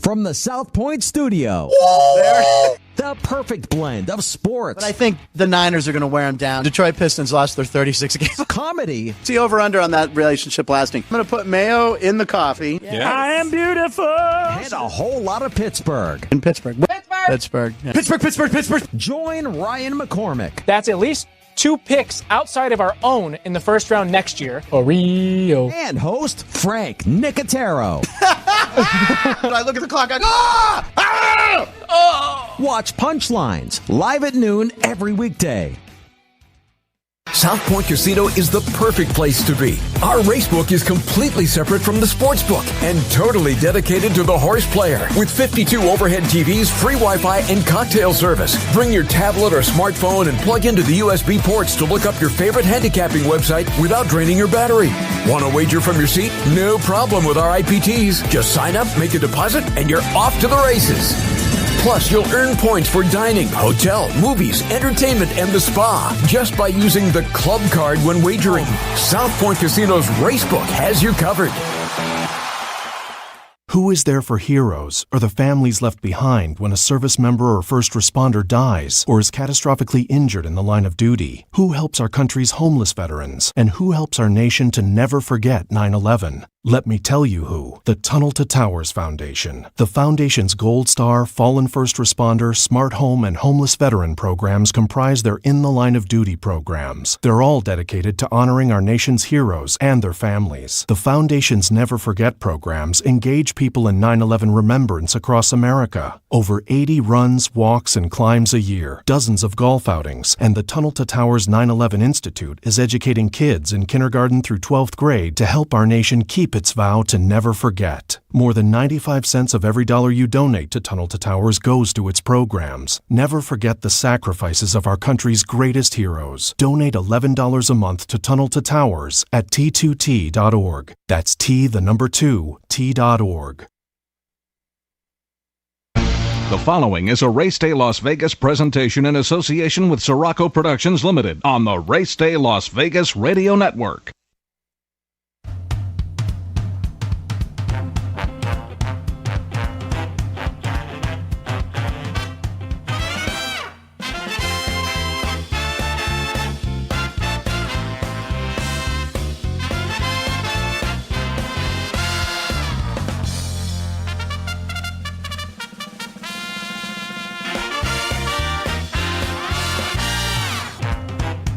From the South Point studio, the perfect blend of sports. But I think the Niners are going to wear them down. Detroit Pistons lost their 36 games. Comedy. See over-under on that relationship lasting. I'm going to put mayo in the coffee. Yeah. I am beautiful. And a whole lot of Pittsburgh. In Pittsburgh. Pittsburgh. Yeah. Pittsburgh. Join Ryan McCormick. That's at least 2 picks outside of our own in the first round next year. Oreo. And host Frank Nicotero. I look at the clock, I go, ah! Ah! Oh! Watch Punchlines live at noon every weekday. South Point Casino is the perfect place to be. Our racebook is completely separate from the sportsbook and totally dedicated to the horse player. With 52 overhead TVs, free Wi-Fi, and cocktail service. Bring your tablet or smartphone and plug into the USB ports to look up your favorite handicapping website without draining your battery. Want to wager from your seat? No problem with our IPTs. Just sign up, make a deposit, and you're off to the races. Plus, you'll earn points for dining, hotel, movies, entertainment, and the spa just by using the club card when wagering. South Point Casino's Racebook has you covered. Who is there for heroes or the families left behind when a service member or first responder dies or is catastrophically injured in the line of duty? Who helps our country's homeless veterans? And who helps our nation to never forget 9/11? Let me tell you who. The Tunnel to Towers Foundation. The foundation's Gold Star, Fallen First Responder, Smart Home, and Homeless Veteran programs comprise their In the Line of Duty programs. They're all dedicated to honoring our nation's heroes and their families. The foundation's Never Forget programs engage people in 9/11 remembrance across America. Over 80 runs, walks, and climbs a year, dozens of golf outings, and the Tunnel to Towers 9/11 Institute is educating kids in kindergarten through 12th grade to help our nation keep its vow to never forget. More than 95 cents of every dollar you donate to Tunnel to Towers goes to its programs. Never forget the sacrifices of our country's greatest heroes. Donate $11 a month to Tunnel to Towers at T2T.org. That's T, the number 2, T.org. The following is a Race Day Las Vegas presentation in association with Siraco Productions Limited on the Race Day Las Vegas Radio Network.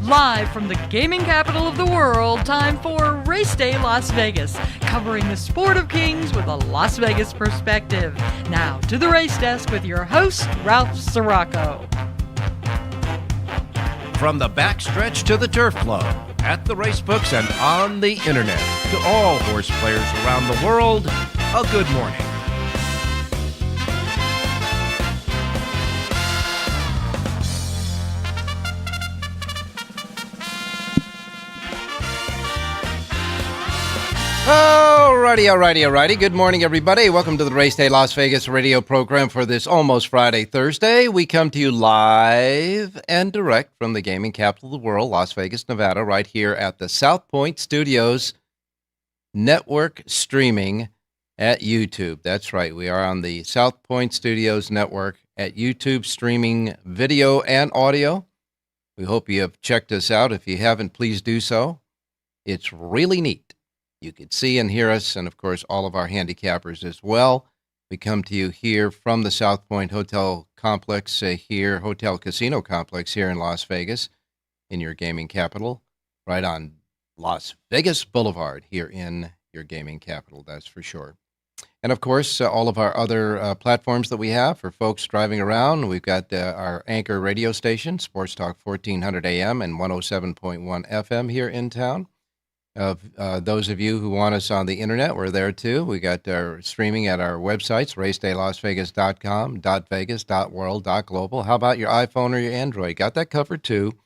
Live from the gaming capital of the world, time for Race Day Las Vegas, covering the sport of kings with a Las Vegas perspective. Now to the race desk with your host, Ralph Siraco. From the backstretch to the turf club, at the racebooks and on the internet, to all horse players around the world, a good morning. Alrighty. Good morning, everybody. Welcome to the Race Day Las Vegas radio program for this almost Friday, Thursday. We come to you live and direct from the gaming capital of the world, Las Vegas, Nevada, right here at the South Point Studios network streaming at YouTube. That's right. We are on the South Point Studios network at YouTube streaming video and audio. We hope you have checked us out. If you haven't, please do so. It's really neat. You can see and hear us, and of course, all of our handicappers as well. We come to you here from the South Point Hotel Complex Hotel Casino Complex here in Las Vegas, in your gaming capital, right on Las Vegas Boulevard here in your gaming capital, that's for sure. And of course, all of our other platforms that we have for folks driving around. We've got our anchor radio station, Sports Talk 1400 AM and 107.1 FM here in town. Those of you who want us on the internet, we're there too. We got our streaming at our websites, racedaylasvegas.com, .vegas, .world, .global. How about your iPhone or your Android? Got that covered too.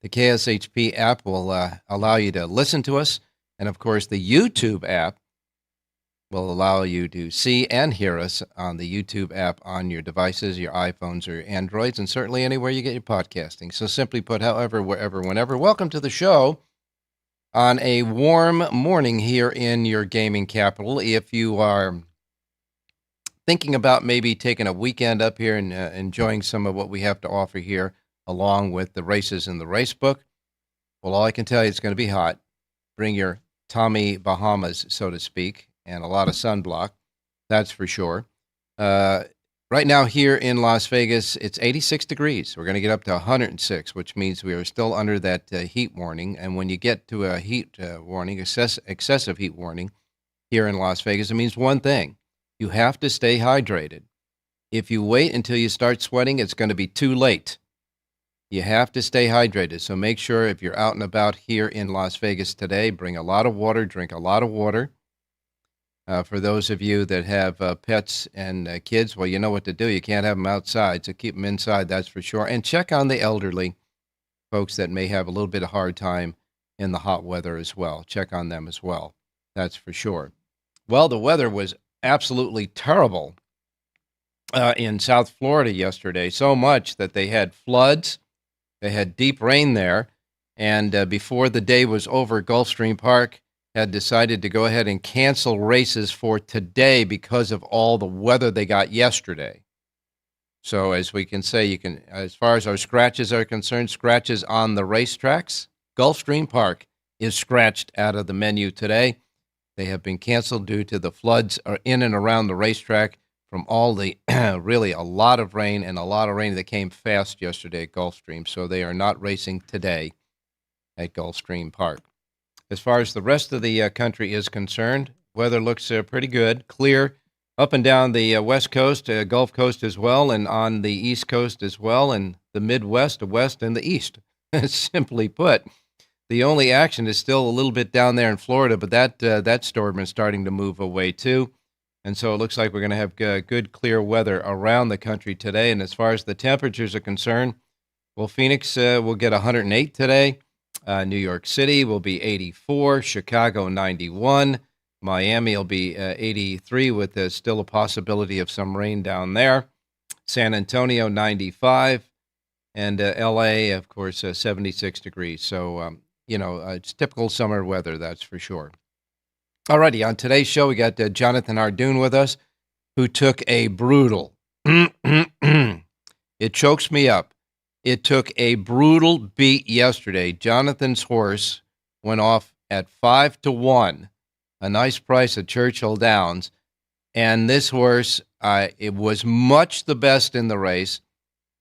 The KSHP app will allow you to listen to us. And of course, the YouTube app will allow you to see and hear us on the YouTube app on your devices, your iPhones or your Androids, and certainly anywhere you get your podcasting. So simply put, however, wherever, whenever. Welcome to the show on a warm morning here in your gaming capital. If you are thinking about maybe taking a weekend up here and enjoying some of what we have to offer here, along with the races in the race book, well, all I can tell you, it's going to be hot. Bring your Tommy Bahamas, so to speak, and a lot of sunblock. That's for sure. Right now here in Las Vegas, it's 86 degrees. We're going to get up to 106, which means we are still under that heat warning. And when you get to a heat warning, excessive heat warning here in Las Vegas, it means one thing. You have to stay hydrated. If you wait until you start sweating, it's going to be too late. You have to stay hydrated. So make sure if you're out and about here in Las Vegas today, bring a lot of water, drink a lot of water. For those of you that have pets and kids, well, you know what to do. You can't have them outside, so keep them inside, that's for sure. And check on the elderly, folks that may have a little bit of hard time in the hot weather as well. Check on them as well, that's for sure. Well, the weather was absolutely terrible in South Florida yesterday, so much that they had floods. They had deep rain there, and before the day was over, Gulfstream Park had decided to go ahead and cancel races for today because of all the weather they got yesterday. So as we can say, you can, as far as our scratches are concerned, scratches on the racetracks, Gulfstream Park is scratched out of the menu today. They have been canceled due to the floods in and around the racetrack from all the, really a lot of rain that came fast yesterday at Gulfstream. So they are not racing today at Gulfstream Park. As far as the rest of the country is concerned, weather looks pretty good, clear up and down the West Coast, Gulf Coast as well, and on the East Coast as well, and the Midwest, the West, and the East. Simply put, the only action is still a little bit down there in Florida, but that storm is starting to move away too. And so it looks like we're going to have good, clear weather around the country today. And as far as the temperatures are concerned, well, Phoenix will get 108 today. New York City will be 84, Chicago 91, Miami will be 83 with still a possibility of some rain down there, San Antonio 95, and LA, of course, 76 degrees. So, it's typical summer weather, that's for sure. Alrighty, on today's show, we got Jonathan Hardoon with us, who took a brutal, it chokes me up. It took a brutal beat yesterday. Jonathan's horse went off at 5-1, a nice price at Churchill Downs. And this horse, it was much the best in the race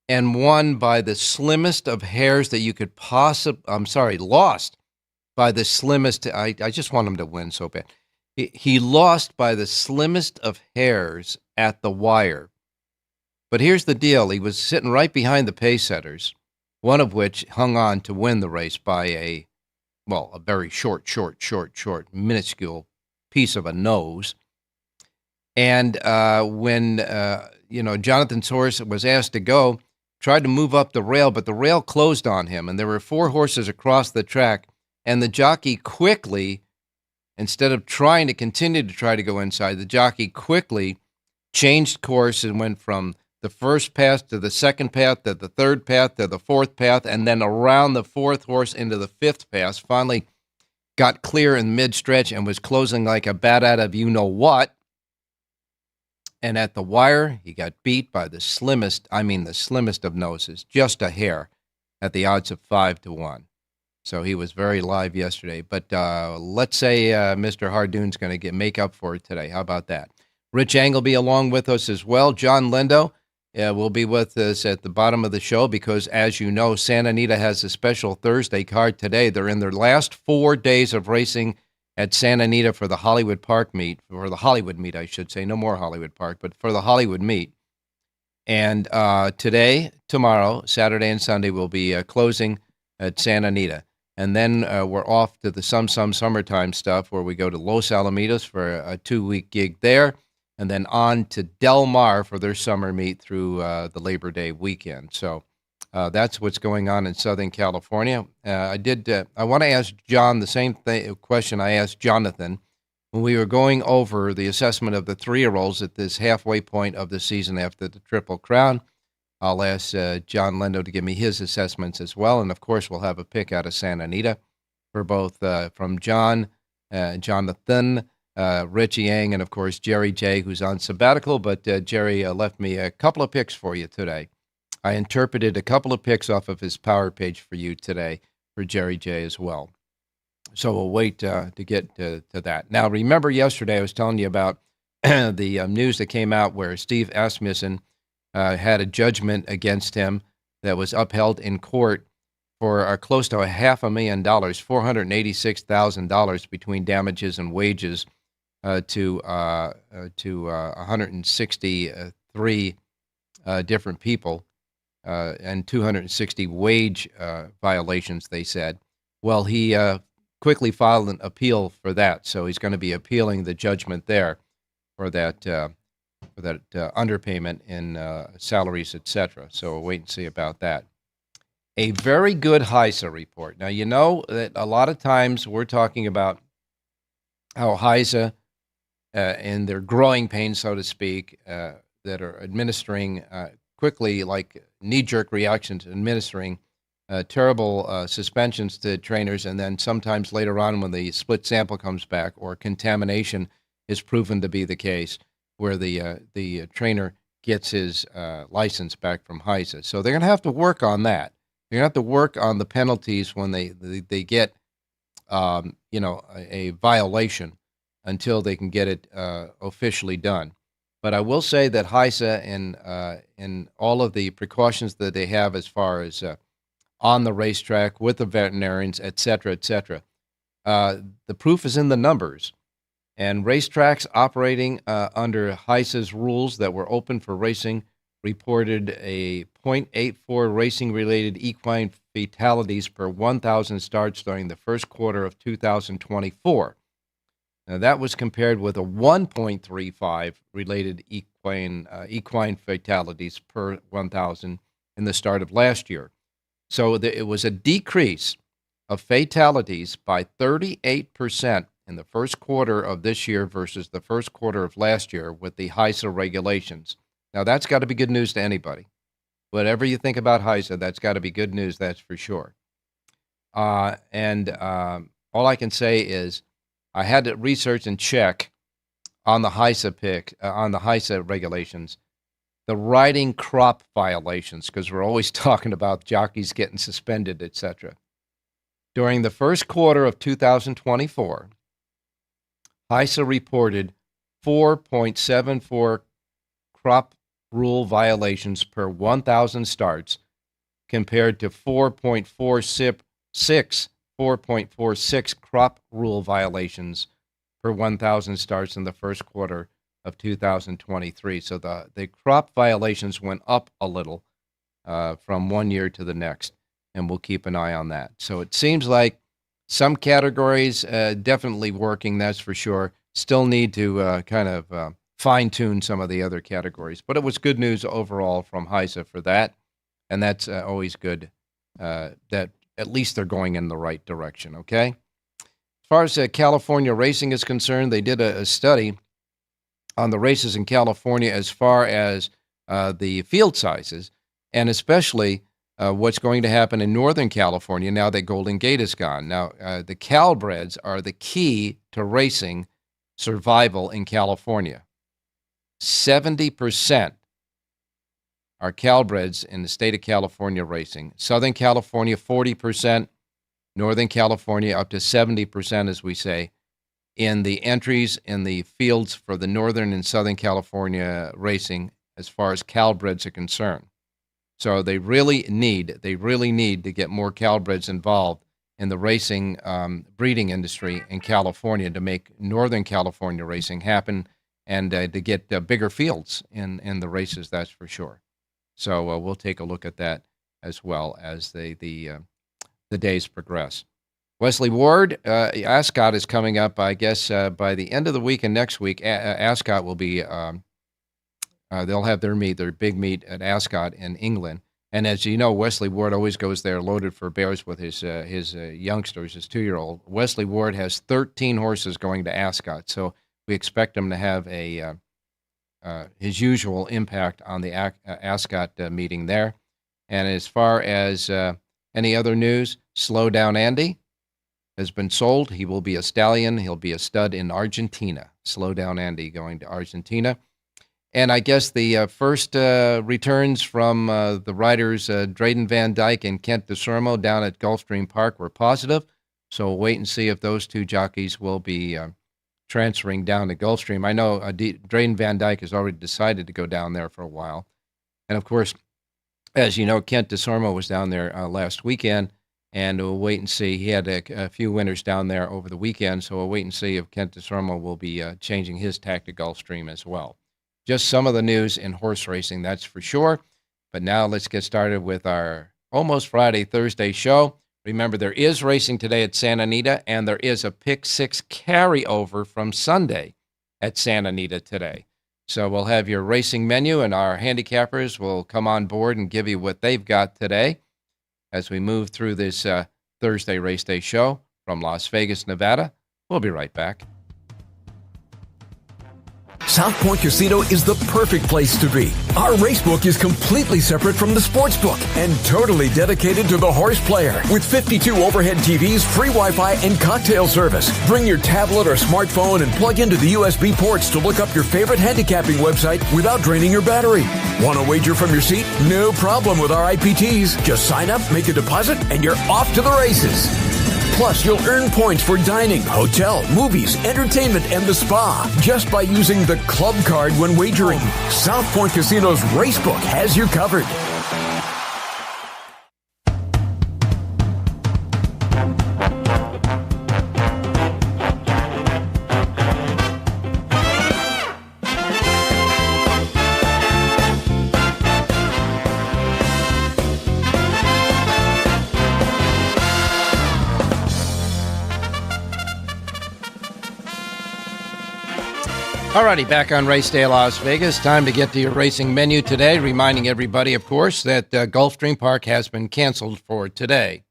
and won by the slimmest of hairs that you could lost by the slimmest. I just want him to win so bad. He lost by the slimmest of hairs at the wire. But here's the deal. He was sitting right behind the pace setters, one of which hung on to win the race by a very short, minuscule piece of a nose. And when Jonathan's horse was asked to go, tried to move up the rail, but the rail closed on him, and there were 4 horses across the track, and the jockey quickly, instead of trying to continue to try to go inside, the jockey quickly changed course and went from the first path to the second path to the third path to the fourth path, and then around the 4th horse into the 5th path. Finally got clear in mid-stretch and was closing like a bat out of you-know-what. And at the wire, he got beat by the slimmest of noses, just a hair, at the odds of 5-1. So he was very live yesterday. But let's say Mr. Hardoon's going to make up for it today. How about that? Rich Angleby along with us as well. John Lindo will be with us at the bottom of the show because, as you know, Santa Anita has a special Thursday card today. They're in their last 4 days of racing at Santa Anita for the Hollywood Park meet, or the Hollywood meet, I should say. No more Hollywood Park, but for the Hollywood meet. And today, tomorrow, Saturday and Sunday, will be closing at Santa Anita. And then we're off to the summertime stuff where we go to Los Alamitos for a 2-week gig there. And then on to Del Mar for their summer meet through the Labor Day weekend. So that's what's going on in Southern California. I want to ask John the same question I asked Jonathan when we were going over the assessment of the 3-year-olds at this halfway point of the season after the Triple Crown. I'll ask John Lindo to give me his assessments as well. And, of course, we'll have a pick out of Santa Anita for both from Jonathan Richie Yang, and, of course, Jerry J., who's on sabbatical. But Jerry left me a couple of picks for you today. I interpreted a couple of picks off of his Power page for you today for Jerry J. as well. So we'll wait to get to that. Now, remember yesterday I was telling you about the news that came out where Steve Asmussen had a judgment against him that was upheld in court for close to $500,000, $486,000 between damages and wages to 163 different people and 260 wage violations, they said. Well, he quickly filed an appeal for that, so he's going to be appealing the judgment there for that underpayment in salaries, etc. So we'll wait and see about that. A very good HISA report. Now, you know that a lot of times we're talking about how HISA and their growing pains, so to speak, that are administering quickly, like knee-jerk reactions, administering terrible suspensions to trainers, and then sometimes later on when the split sample comes back or contamination is proven to be the case, where the trainer gets his license back from HISA. So they're going to have to work on that. They're going to have to work on the penalties when they get a violation until they can get it officially done. But I will say that HISA and all of the precautions that they have as far as on the racetrack with the veterinarians, et cetera, the proof is in the numbers. And racetracks operating under HISA's rules that were open for racing reported a 0.84 racing-related equine fatalities per 1,000 starts during the first quarter of 2024. Now, that was compared with a 1.35 related equine fatalities per 1,000 in the start of last year. So it was a decrease of fatalities by 38% in the first quarter of this year versus the first quarter of last year with the HISA regulations. Now, that's got to be good news to anybody. Whatever you think about HISA, that's got to be good news, that's for sure. And all I can say is I had to research and check on the HISA regulations, the riding crop violations, because we're always talking about jockeys getting suspended, etc. During the first quarter of 2024, HISA reported 4.74 crop rule violations per 1,000 starts compared to 4.46 crop rule violations per 1,000 starts in the first quarter of 2023. So the crop violations went up a little from one year to the next, and we'll keep an eye on that. So it seems like some categories definitely working, that's for sure. Still need to kind of fine-tune some of the other categories. But it was good news overall from HISA for that, and that's always good that at least they're going in the right direction, okay? As far as California racing is concerned, they did a study on the races in California as far as the field sizes, and especially what's going to happen in Northern California now that Golden Gate is gone. Now, the Calbreds are the key to racing survival in California. 70% are Calbreds in the state of California racing. Southern California, 40%. Northern California, up to 70%, as we say, in the entries in the fields for the Northern and Southern California racing as far as Calbreds are concerned. So they really need to get more Calbreds involved in the racing breeding industry in California to make Northern California racing happen and to get bigger fields in the races, that's for sure. So we'll take a look at that as well as the days progress. Wesley Ward, Ascot is coming up, I guess, by the end of the week and next week. Ascot will be, they'll have their big meet at Ascot in England. And as you know, Wesley Ward always goes there loaded for bears with his youngsters, his 2-year-old. Wesley Ward has 13 horses going to Ascot, so we expect him to have his usual impact on the Ascot meeting there. And as far as any other news, Slow Down Andy. has been sold. He will be a stallion. He'll be a stud in Argentina. Slow Down Andy going to Argentina. And I guess the first returns from the riders Drayden Van Dyke and Kent DeSormo down at Gulfstream Park were positive. So we'll wait and see if those two jockeys will be transferring down to Gulfstream. I know Drayden Van Dyke has already decided to go down there for a while. And, of course, as you know, Kent DeSormo was down there last weekend, and we'll wait and see. He had a few winners down there over the weekend, so we'll wait and see if Kent DeSormo will be changing his tack to Gulfstream as well. Just some of the news in horse racing, that's for sure. But now let's get started with our almost Friday, Thursday show. Remember, there is racing today at Santa Anita, and there is a Pick 6 carryover from Sunday at Santa Anita today. So we'll have your racing menu, and our handicappers will come on board and give you what they've got today as we move through this Thursday Race Day show from Las Vegas, Nevada. We'll be right back. South Point Casino is the perfect place to be. Our racebook is completely separate from the sportsbook and totally dedicated to the horse player. With 52 overhead TVs, free Wi-Fi, and cocktail service. Bring your tablet or smartphone and plug into the USB ports to look up your favorite handicapping website without draining your battery. Want to wager from your seat? No problem with our IPTs. Just sign up, make a deposit, and you're off to the races. Plus, you'll earn points for dining, hotel, movies, entertainment, and the spa just by using the club card when wagering. South Point Casino's Racebook has you covered. Alrighty, back on Race Day Las Vegas. Time to get to your racing menu today. Reminding everybody, of course, that Gulfstream Park has been canceled for today.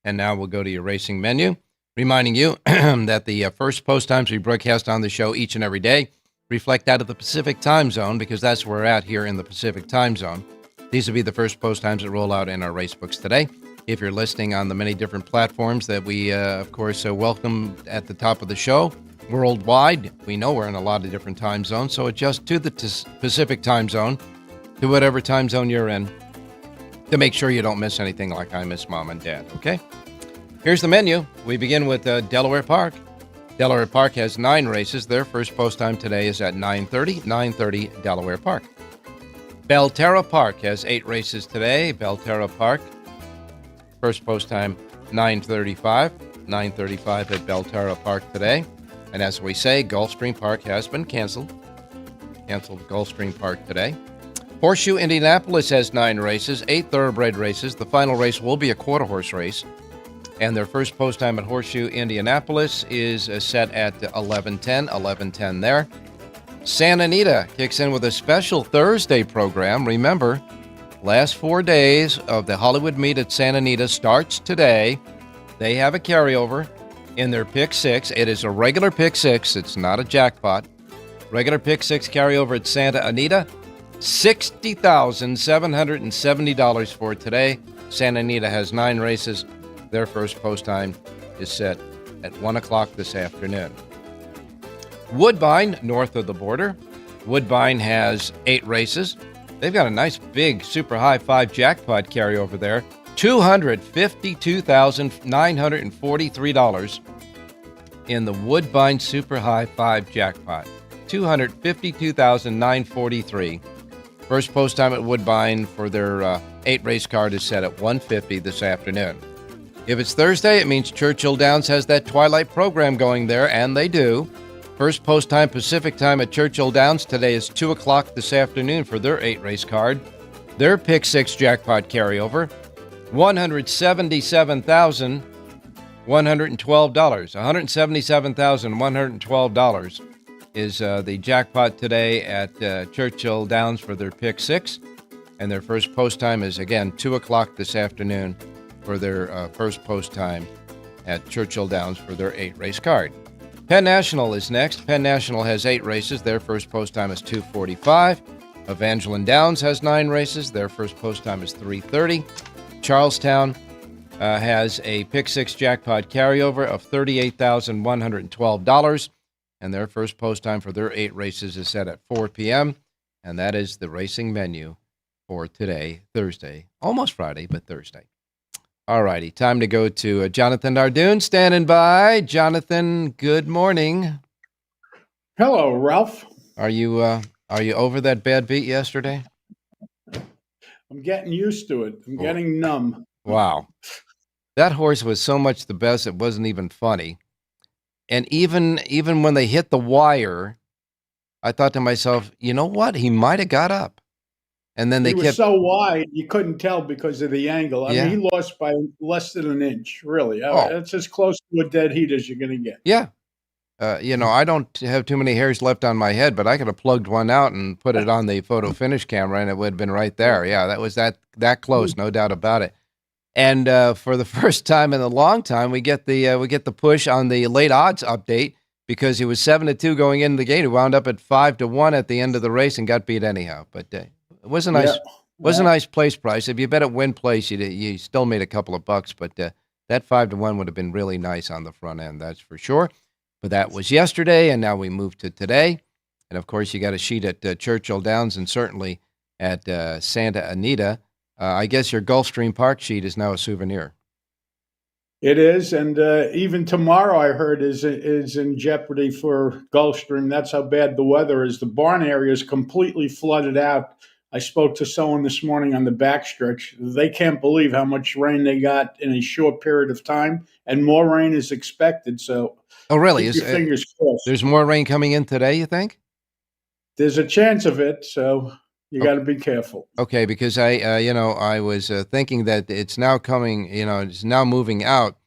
And now we'll go to your racing menu. Reminding you that the first post times we broadcast on the show each and every day reflect out of the Pacific time zone, because that's where we're at here in the Pacific time zone. These will be the first post times that roll out in our race books today. If you're listening on the many different platforms that we, of course, welcome at the top of the show, worldwide, we know we're in a lot of different time zones, so adjust to the Pacific time zone, to whatever time zone you're in, to make sure you don't miss anything like I miss Mom and Dad, okay? Here's the menu. We begin with Delaware Park. Delaware Park has 9 races. Their first post time today is at 9:30 Delaware Park. Belterra Park has 8 races today. Belterra Park, first post time 9:35 at Belterra Park today. And as we say, Gulfstream Park has been canceled. Canceled Gulfstream Park today. Horseshoe Indianapolis has 9 races, 8 thoroughbred races. The final race will be a quarter horse race. And their first post time at Horseshoe Indianapolis is set at 11:10 there. Santa Anita kicks in with a special Thursday program. Remember, last 4 days of the Hollywood Meet at Santa Anita starts today. They have a carryover in their Pick 6. It is a regular Pick 6. It's not a jackpot. Regular Pick 6 carryover at Santa Anita. $60,770 for today. Santa Anita has 9 races. Their first post time is set at 1 o'clock this afternoon. Woodbine, north of the border. Woodbine has 8 races. They've got a nice big super high 5 jackpot carryover there. $252,943 in the Woodbine Super High 5 jackpot. $252,943. First post time at Woodbine for their 8 race card is set at 1:50 this afternoon. If it's Thursday, it means Churchill Downs has that twilight program going there, and they do. First post time Pacific time at Churchill Downs today is 2 o'clock this afternoon for their 8 race card. Their Pick 6 jackpot carryover, $177,112. $177,112 is the jackpot today at Churchill Downs for their Pick 6. And their first post time is, again, 2 o'clock this afternoon for their first post time at Churchill Downs for their 8 race card. Penn National is next. Penn National has 8 races. Their first post time is 2:45. Evangeline Downs has 9 races. Their first post time is 3:30. Charlestown has a pick six jackpot carryover of $38,112. And their first post time for their 8 races is set at 4 p.m. And that is the racing menu for today, Thursday. Almost Friday, but Thursday. All righty, time to go to Jonathan Dardoon standing by. Jonathan, good morning. Hello, Ralph. Are you over that bad beat yesterday? I'm getting used to it. I'm getting numb. Wow. That horse was so much the best, it wasn't even funny. And even when they hit the wire, I thought to myself, you know what? He might have got up. And then he was so wide, you couldn't tell because of the angle. I mean, he lost by less than an inch, really. That's as close to a dead heat as you're going to get. Yeah. I don't have too many hairs left on my head, but I could have plugged one out and put it on the photo finish camera, and it would have been right there. Yeah, that was that close, no doubt about it. And for the first time in a long time, we get the push on the late odds update because he was 7-2 going into the gate. He wound up at 5-1 at the end of the race and got beat anyhow. But it was a nice a nice place price. If you bet at win place, you still made a couple of bucks. But that 5-1 would have been really nice on the front end, that's for sure. But that was yesterday, and now we move to today. And of course, you got a sheet at Churchill Downs and certainly at Santa Anita. I guess your Gulfstream Park sheet is now a souvenir. It is, and even tomorrow I heard is in jeopardy for Gulfstream. That's how bad the weather is. The barn area is completely flooded out. I spoke to someone this morning on the backstretch. They can't believe how much rain they got in a short period of time, and more rain is expected. So, really? Keep your fingers crossed. There's more rain coming in today, you think? There's a chance of it, so you got to be careful. Okay, because I was thinking that it's now coming, it's now moving out,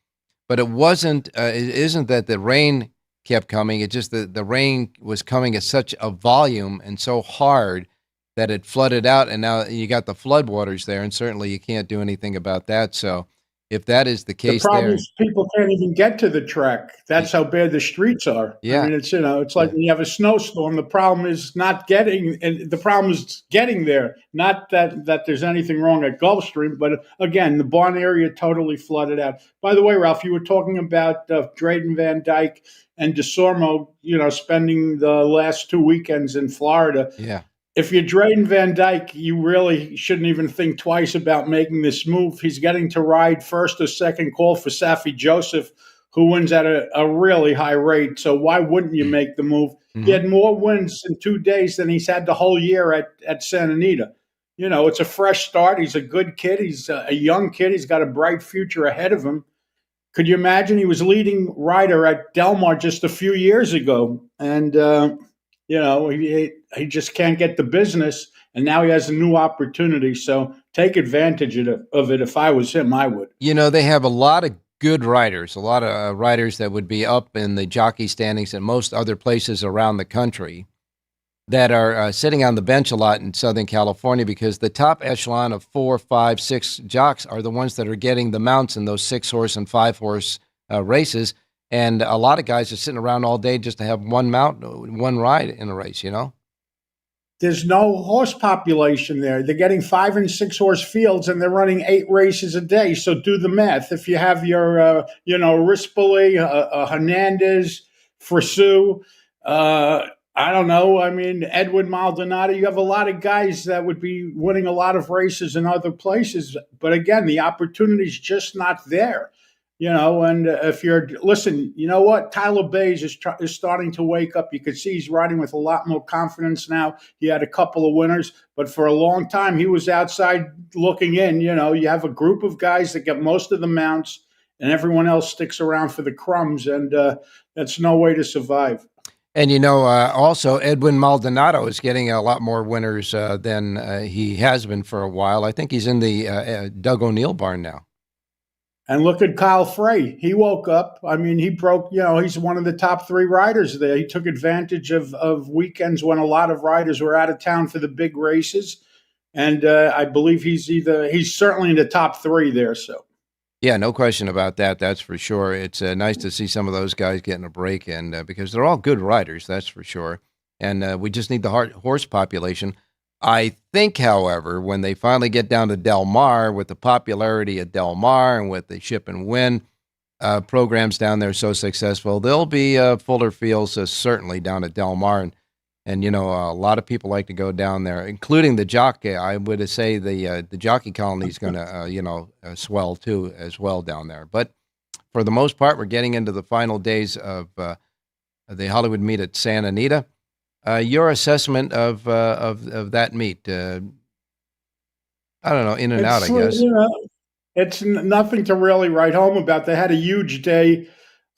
but it wasn't. It isn't that the rain kept coming. It's just that the rain was coming at such a volume and so hard that it flooded out, and now you got the floodwaters there, and certainly you can't do anything about that. So, if that is the case, the problem is people can't even get to the track. That's how bad the streets are. Yeah. I mean, it's like when you have a snowstorm, the problem is not getting, and the problem is getting there. Not that there's anything wrong at Gulfstream, but again, the barn area totally flooded out. By the way, Ralph, you were talking about Drayden Van Dyke and DeSormo, spending the last 2 weekends in Florida. Yeah. If you're Drayden Van Dyke, you really shouldn't even think twice about making this move. He's getting to ride first or second call for Safi Joseph, who wins at a really high rate. So why wouldn't you make the move? Mm-hmm. He had more wins in 2 days than he's had the whole year at Santa Anita. It's a fresh start. He's a good kid. He's a young kid. He's got a bright future ahead of him. Could you imagine? He was leading rider at Del Mar just a few years ago. And, he just can't get the business, and now he has a new opportunity. So take advantage of it. If I was him, I would. They have a lot of good riders, a lot of riders that would be up in the jockey standings in most other places around the country that are sitting on the bench a lot in Southern California because the top echelon of 4, 5, 6 jocks are the ones that are getting the mounts in those 6-horse and 5-horse races. And a lot of guys are sitting around all day just to have one mount, one ride in a race, There's no horse population there. They're getting 5 and 6 horse fields, and they're running 8 races a day. So do the math. If you have your, Rispoli, Hernandez, Frisu, I don't know. I mean, Edwin Maldonado, you have a lot of guys that would be winning a lot of races in other places. But again, the opportunity's just not there. And if listen, you know what? Tyler Bays is starting to wake up. You could see he's riding with a lot more confidence now. He had a couple of winners, but for a long time, he was outside looking in. You have a group of guys that get most of the mounts, and everyone else sticks around for the crumbs, and that's no way to survive. And, also Edwin Maldonado is getting a lot more winners than he has been for a while. I think he's in the Doug O'Neill barn now. And look at Kyle Frey. He woke up. I mean, he broke, he's one of the top 3 riders there. He took advantage of weekends when a lot of riders were out of town for the big races. And I believe he's certainly in the top 3 there. So, yeah, no question about that. That's for sure. It's nice to see some of those guys getting a break, and because they're all good riders, that's for sure. And we just need the horse population. I think, however, when they finally get down to Del Mar, with the popularity of Del Mar and with the Ship and Win programs down there so successful, there'll be fuller fields certainly down at Del Mar. And a lot of people like to go down there, including the jockey. I would say the jockey colony is going to, swell too as well down there. But for the most part, we're getting into the final days of the Hollywood meet at Santa Anita. Your assessment of that meet? I don't know, in and out, I guess. It's nothing to really write home about. They had a huge day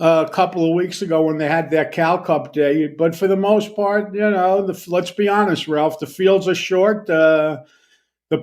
a couple of weeks ago when they had their Cal Cup day, but for the most part, let's be honest, Ralph, the fields are short, the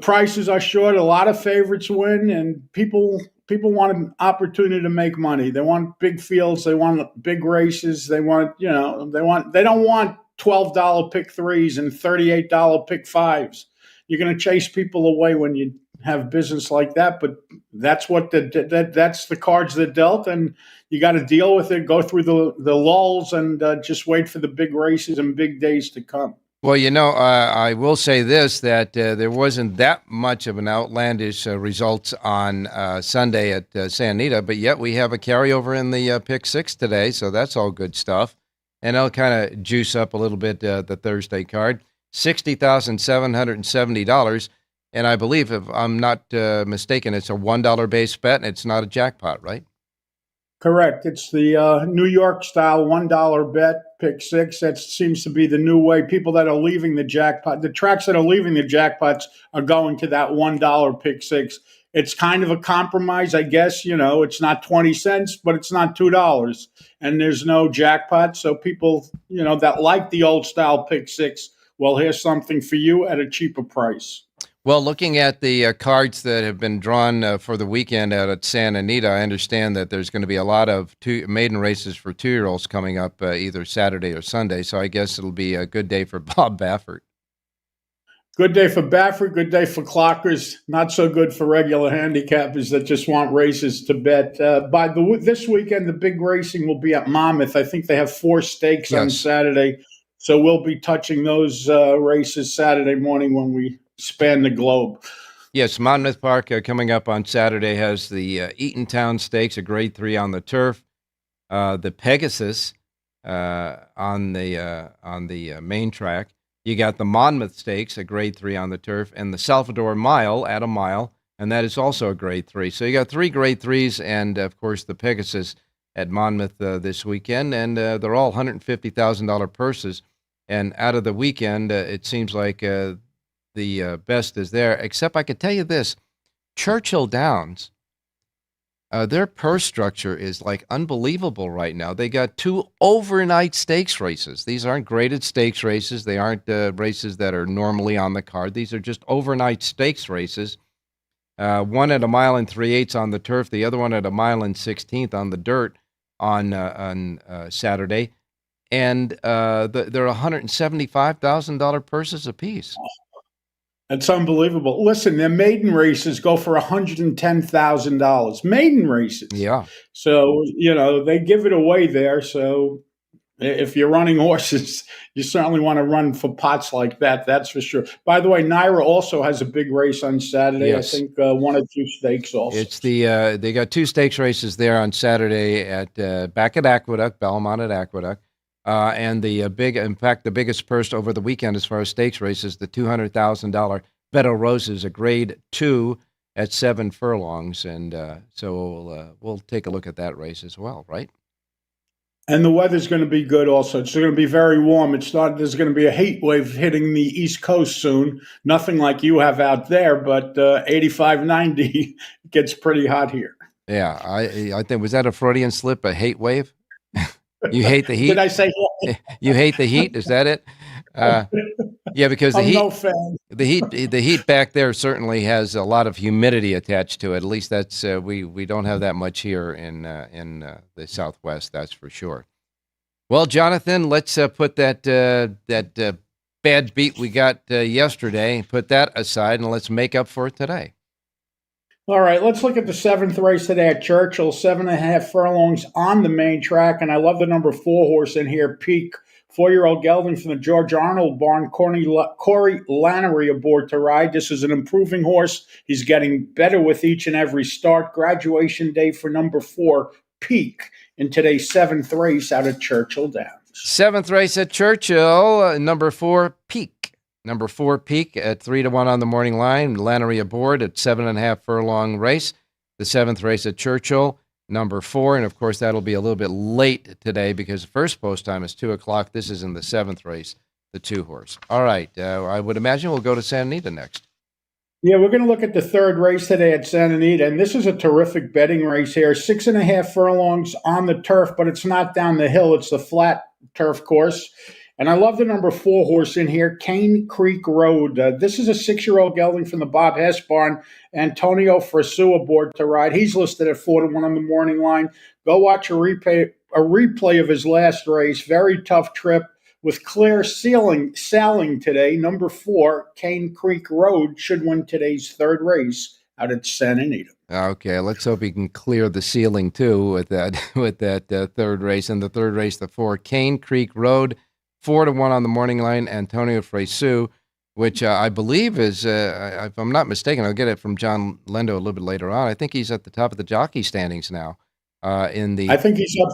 prices are short. A lot of favorites win, and people want an opportunity to make money. They want big fields, they want big races, they don't want $12 pick threes and $38 pick fives. You're going to chase people away when you have business like that, but that's what that's the cards they're dealt, and you got to deal with it, go through the lulls, and just wait for the big races and big days to come. Well, I will say this, that there wasn't that much of an outlandish results on Sunday at Santa Anita, but yet we have a carryover in the pick six today, so that's all good stuff. And I'll kind of juice up a little bit the Thursday card. $60,770. And I believe, if I'm not mistaken, it's a $1 base bet, and it's not a jackpot, right? Correct. It's the New York style $1 bet, pick six. That seems to be the new way. People that are leaving the jackpot, the tracks that are leaving the jackpots are going to that $1 pick six. It's kind of a compromise, I guess. It's not 20 cents, but it's not $2. And there's no jackpot. So people, that like the old style pick six, well, here's something for you at a cheaper price. Well, looking at the cards that have been drawn for the weekend out at Santa Anita, I understand that there's going to be a lot of maiden races for 2-year-olds coming up either Saturday or Sunday. So I guess it'll be a good day for Bob Baffert. Good day for Baffert, good day for clockers, not so good for regular handicappers that just want races to bet. This weekend, the big racing will be at Monmouth. I think they have 4 stakes on Saturday. So we'll be touching those races Saturday morning when we span the globe. Yes, Monmouth Park coming up on Saturday has the Eatontown Stakes, a grade 3 on the turf. The Pegasus on the main track. You got the Monmouth Stakes, a grade 3 on the turf, and the Salvador Mile at a mile, and that is also a grade 3. So you got 3 grade 3s, and of course the Pegasus at Monmouth this weekend, and they're all $150,000 purses. And out of the weekend, it seems like the best is there, except I could tell you this, Churchill Downs, their purse structure is like unbelievable right now. They got 2 overnight stakes races. These aren't graded stakes races. They aren't races that are normally on the card. These are just overnight stakes races. One at 1 3/8 on the turf, the other one at 1.16 on the dirt on Saturday. And they're $175,000 purses apiece. That's unbelievable. Listen, their maiden races go for $110,000. Maiden races. Yeah. So, they give it away there. So if you're running horses, you certainly want to run for pots like that. That's for sure. By the way, Naira also has a big race on Saturday. Yes. I think 1 or 2 stakes also. It's they got 2 stakes races there on Saturday at back at Aqueduct, Belmont at Aqueduct. And the biggest purse over the weekend as far as stakes races, the $200,000 Beto Roses, a grade 2 at 7 furlongs. And so we'll take a look at that race as well, right? And the weather's going to be good also. It's going to be very warm. There's going to be a heat wave hitting the East Coast soon. Nothing like you have out there, but 85, 90 gets pretty hot here. Yeah, I think, was that a Freudian slip, a hate wave? You hate the heat? Did I say you hate the heat? Is that it? Yeah, because the I'm heat, no fan. the heat back there certainly has a lot of humidity attached to it. At least that's we don't have that much here in the Southwest. That's for sure. Well, Jonathan, let's put that bad beat we got yesterday, put that aside, and let's make up for it today. All right, let's look at the 7th race today at Churchill, 7.5 furlongs on the main track. And I love the number 4 horse in here, Peak 4-year-old gelding from the George Arnold barn, Corey Lannery, aboard to ride. This is an improving horse. He's getting better with each and every start. Graduation day for number 4, Peak, in today's 7th race out of Churchill Downs. 7th race at Churchill, number 4, Peak. Number 4, Peak at 3-1 on the morning line. Lannery aboard at 7.5 furlong race. The 7th race at Churchill, number 4. And, of course, that'll be a little bit late today because the first post time is 2 o'clock. This is in the 7th race, the 2-horse. All right. I would imagine we'll go to Santa Anita next. Yeah, we're going to look at the 3rd race today at Santa Anita, and this is a terrific betting race here. 6.5 furlongs on the turf, but it's not down the hill. It's the flat turf course. And I love the number 4 horse in here, Cane Creek Road. This is a 6-year-old gelding from the Bob Hess barn. Antonio Frasu aboard to ride. He's listed at 4-1 on the morning line. Go watch a replay of his last race. Very tough trip with clear sailing today. Number 4, Cane Creek Road, should win today's 3rd race out at Santa Anita. Okay, let's hope he can clear the ceiling too with that 3rd race. And the 3rd race, the 4, Cane Creek Road. 4-1 on the morning line, Antonio Frasu, which I believe is, if I'm not mistaken, I'll get it from John Lendo a little bit later on. I think he's at the top of the jockey standings now. I think he's up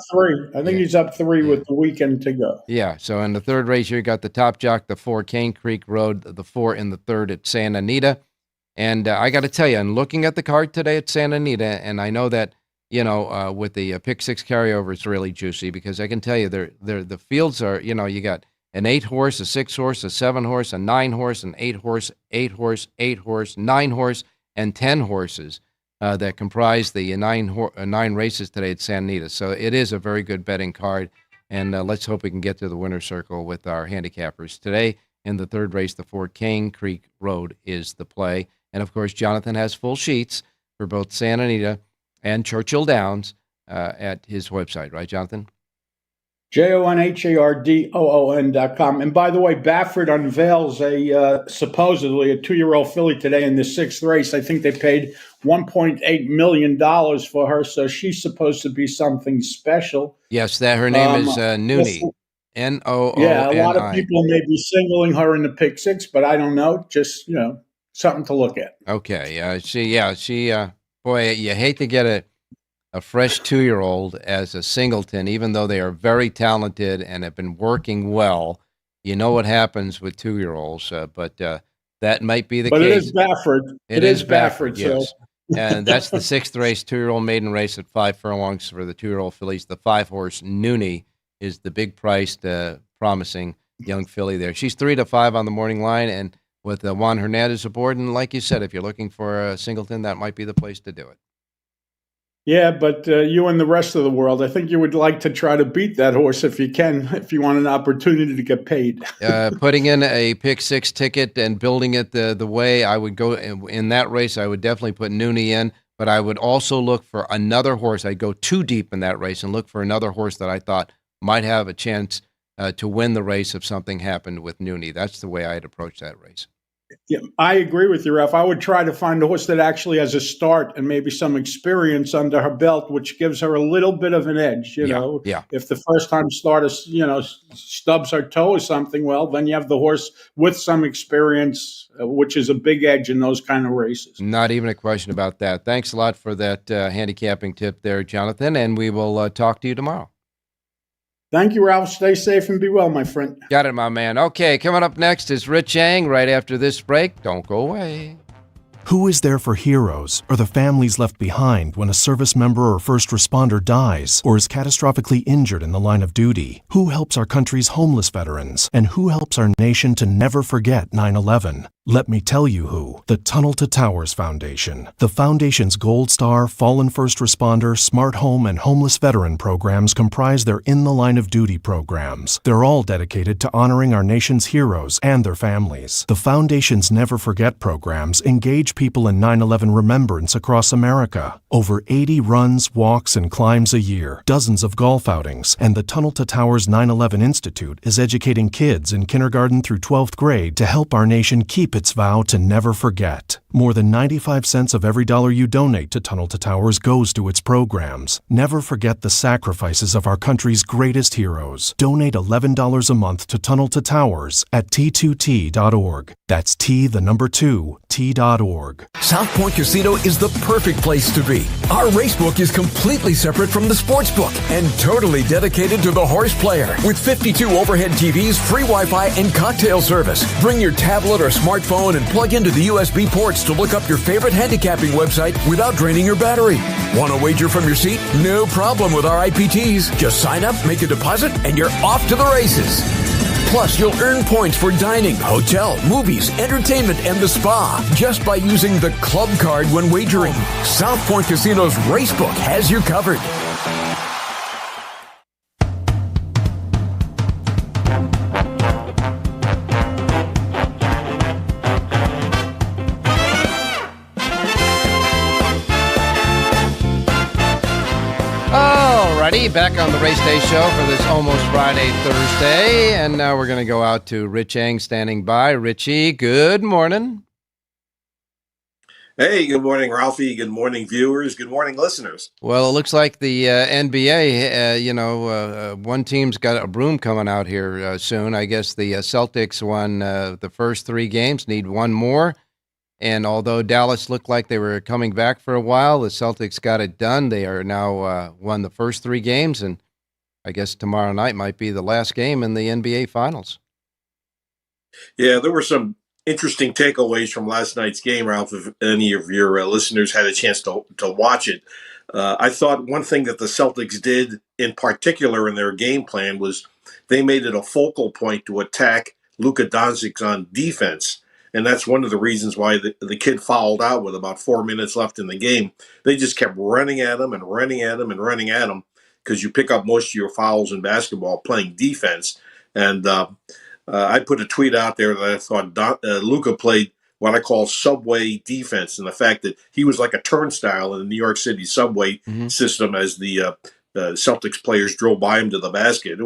3. He's up 3 with the weekend to go. Yeah, so in the 3rd race, you got the top jock, the 4, Cane Creek Road, the 4 in the 3rd at Santa Anita. And I got to tell you, I'm looking at the card today at Santa Anita, and I know that, with the pick 6 carryover, it's really juicy because I can tell you the fields are, you got an 8-horse, a 6-horse, a 7-horse, a 9-horse, an 8-horse, 8-horse, 8-horse, 9-horse, and 10 horses that comprise the 9 races today at Santa Anita. So it is a very good betting card, and let's hope we can get to the winner's circle with our handicappers. Today in the 3rd race, the 4, Cane Creek Road is the play. And, of course, Jonathan has full sheets for both Santa Anita and Churchill Downs at his website, right, Jonathan? JONHARDOON.com. And by the way, Baffert unveils supposedly a 2-year-old filly today in the 6th race. I think they paid $1.8 million for her, so she's supposed to be something special. Yes, her name is Nooney. Nooni. Yeah, a lot of people may be singling her in the pick 6, but I don't know. Just, something to look at. Okay. She. Boy, you hate to get a fresh 2-year-old as a singleton, even though they are very talented and have been working well. You know what happens with 2-year-olds, but that might be the case. But it is Baffert. It is Baffert, yes. And that's the 6th race, 2-year-old maiden race at 5 furlongs for the 2-year-old fillies. The 5-horse Nooney is the big-priced, promising young filly there. She's 3-5 on the morning line, and with Juan Hernandez aboard. And like you said, if you're looking for a singleton, that might be the place to do it. Yeah, but you and the rest of the world, I think you would like to try to beat that horse if you can, if you want an opportunity to get paid. Putting in a pick 6 ticket and building it the way I would go in that race, I would definitely put Nooney in, but I would also look for another horse. I'd go too deep in that race and look for another horse that I thought might have a chance to win the race if something happened with Nooney. That's the way I'd approach that race. Yeah, I agree with you, Ralph. I would try to find a horse that actually has a start and maybe some experience under her belt, which gives her a little bit of an edge. Yeah. If the first time starter, stubs her toe or something, well, then you have the horse with some experience, which is a big edge in those kind of races. Not even a question about that. Thanks a lot for that handicapping tip there, Jonathan, and we will talk to you tomorrow. Thank you, Ralph. Stay safe and be well, my friend. Got it, my man. Okay, coming up next is Rich Yang right after this break. Don't go away. Who is there for heroes or the families left behind when a service member or first responder dies or is catastrophically injured in the line of duty? Who helps our country's homeless veterans? And who helps our nation to never forget 9/11? Let me tell you who. The Tunnel to Towers Foundation. The foundation's Gold Star, Fallen First Responder, Smart Home, and Homeless Veteran programs comprise their In the Line of Duty programs. They're all dedicated to honoring our nation's heroes and their families. The foundation's Never Forget programs engage people in 9/11 remembrance across America. Over 80 runs, walks, and climbs a year, dozens of golf outings, and the Tunnel to Towers 9/11 Institute is educating kids in kindergarten through 12th grade to help our nation keep its vow to never forget. More than 95 cents of every dollar you donate to Tunnel to Towers goes to its programs. Never forget the sacrifices of our country's greatest heroes. Donate $11 a month to Tunnel to Towers at T2T.org. That's T2T.org. South Point Casino is the perfect place to be. Our racebook is completely separate from the sportsbook and totally dedicated to the horse player. With 52 overhead TVs, free Wi-Fi, and cocktail service. Bring your tablet or smartphone and plug into the USB ports to look up your favorite handicapping website without draining your battery. Want to wager from your seat? No problem with our IPTs. Just sign up, make a deposit, and you're off to the races. Plus, you'll earn points for dining, hotel, movies, entertainment, and the spa just by using the club card when wagering. South Point Casino's Racebook has you covered. Alrighty, back on the Race Day Show for this almost Friday, Thursday. And now we're going to go out to Rich Eng standing by. Richie, good morning. Hey, good morning, Ralphie. Good morning, viewers. Good morning, listeners. Well, it looks like the NBA, one team's got a broom coming out here soon. I guess the Celtics won the first 3 games, need one more. And although Dallas looked like they were coming back for a while, the Celtics got it done. They are now won the first 3 games, and I guess tomorrow night might be the last game in the NBA Finals. Yeah, there were some interesting takeaways from last night's game, Ralph, if any of your listeners had a chance to watch it. I thought one thing that the Celtics did in particular in their game plan was they made it a focal point to attack Luka Doncic on defense. And that's one of the reasons why the kid fouled out with about 4 minutes left in the game. They just kept running at him and running at him and running at him because you pick up most of your fouls in basketball playing defense. And I put a tweet out there that I thought Luka played what I call subway defense, and the fact that he was like a turnstile in the New York City subway system as the Celtics players drove by him to the basket.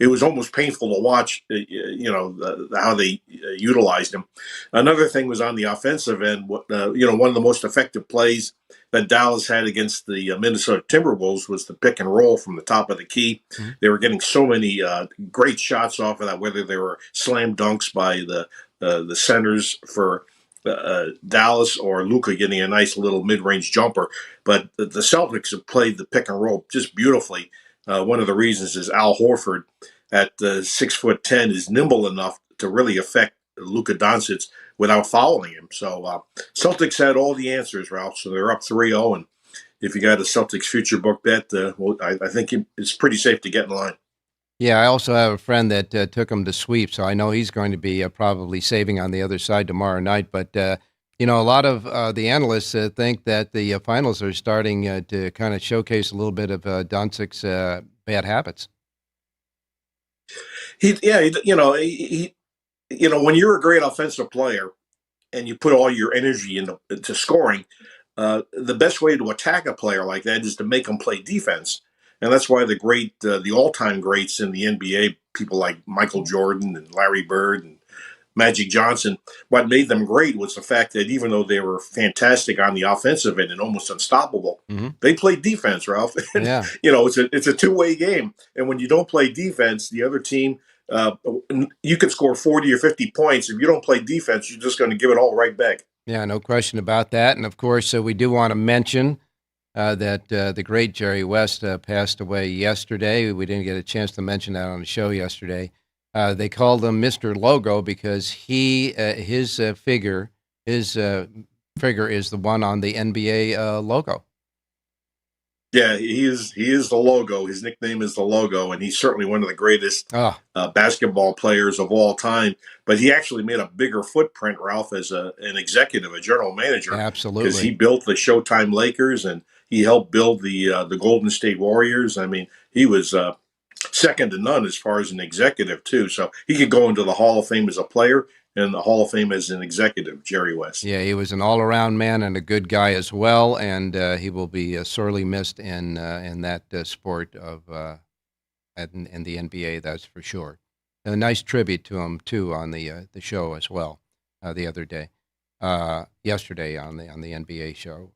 It was almost painful to watch, how they utilized him. Another thing was on the offensive end. One of the most effective plays that Dallas had against the Minnesota Timberwolves was the pick and roll from the top of the key. Mm-hmm. They were getting so many great shots off of that, whether they were slam dunks by the centers for Dallas or Luka getting a nice little mid-range jumper. But the Celtics have played the pick and roll just beautifully. One of the reasons is Al Horford at 6'10" is nimble enough to really affect Luka Doncic without fouling him. So Celtics had all the answers, Ralph. So they're up 3-0, and if you got a Celtics future book bet, I think it's pretty safe to get in line. Yeah, I also have a friend that took him to sweep, so I know he's going to be probably saving on the other side tomorrow night. But a lot of the analysts think that the finals are starting to kind of showcase a little bit of Doncic's bad habits. When you're a great offensive player and you put all your energy into scoring, the best way to attack a player like that is to make them play defense. And that's why the all-time greats in the NBA, people like Michael Jordan and Larry Bird and Magic Johnson, what made them great was the fact that even though they were fantastic on the offensive end and almost unstoppable, they played defense, Ralph. Yeah. It's a two-way game. And when you don't play defense, the other team, you could score 40 or 50 points. If you don't play defense, you're just going to give it all right back. Yeah, no question about that. And, of course, we do want to mention that the great Jerry West passed away yesterday. We didn't get a chance to mention that on the show yesterday. They called him Mr. Logo because his figure is the one on the NBA logo. Yeah, he is the logo. His nickname is the logo, and he's certainly one of the greatest basketball players of all time. But he actually made a bigger footprint, Ralph, as an executive, a general manager. Absolutely. Because he built the Showtime Lakers, and he helped build the Golden State Warriors. I mean, he was second to none as far as an executive, too. So he could go into the Hall of Fame as a player and the Hall of Fame as an executive, Jerry West. Yeah, he was an all-around man and a good guy as well, and he will be sorely missed in that sport of in the NBA, that's for sure. And a nice tribute to him, too, on the show as well the other day. yesterday on the NBA show.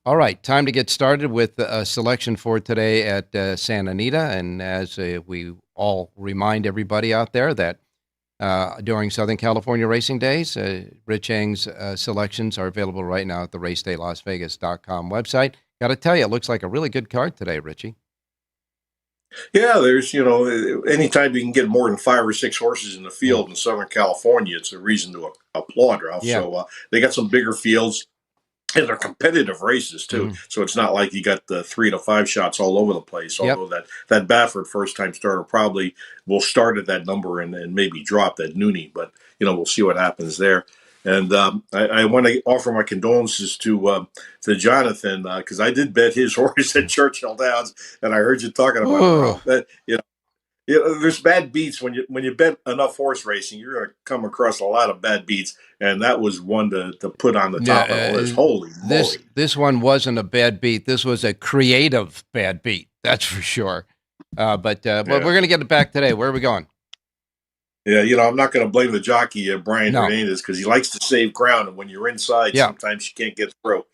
All right, time to get started with a selection for today at Santa Anita. And as we all remind everybody out there that during Southern California Racing Days, Rich Eng's selections are available right now at the racedaylasvegas.com website. Got to tell you, it looks like a really good card today, Richie. Yeah, there's, anytime you can get more than 5 or 6 horses in the field in Southern California, it's a reason to applaud, Ralph. Yeah. So they got some bigger fields. And they're competitive races, too. So it's not like you got the 3 to 5 shots all over the place, although that Baffert first-time starter probably will start at that number and maybe drop that Noonie. But, we'll see what happens there. And I want to offer my condolences to Jonathan because I did bet his horse at Churchill Downs, and I heard you talking about that. There's bad beats when you bet enough horse racing. You're going to come across a lot of bad beats, and that was one to put on the top of the list. Holy moly! This one wasn't a bad beat. This was a creative bad beat. That's for sure. But we're going to get it back today. Where are we going? Yeah, I'm not going to blame the jockey, Brian Hernandez, because he likes to save ground, and when you're inside, sometimes you can't get through.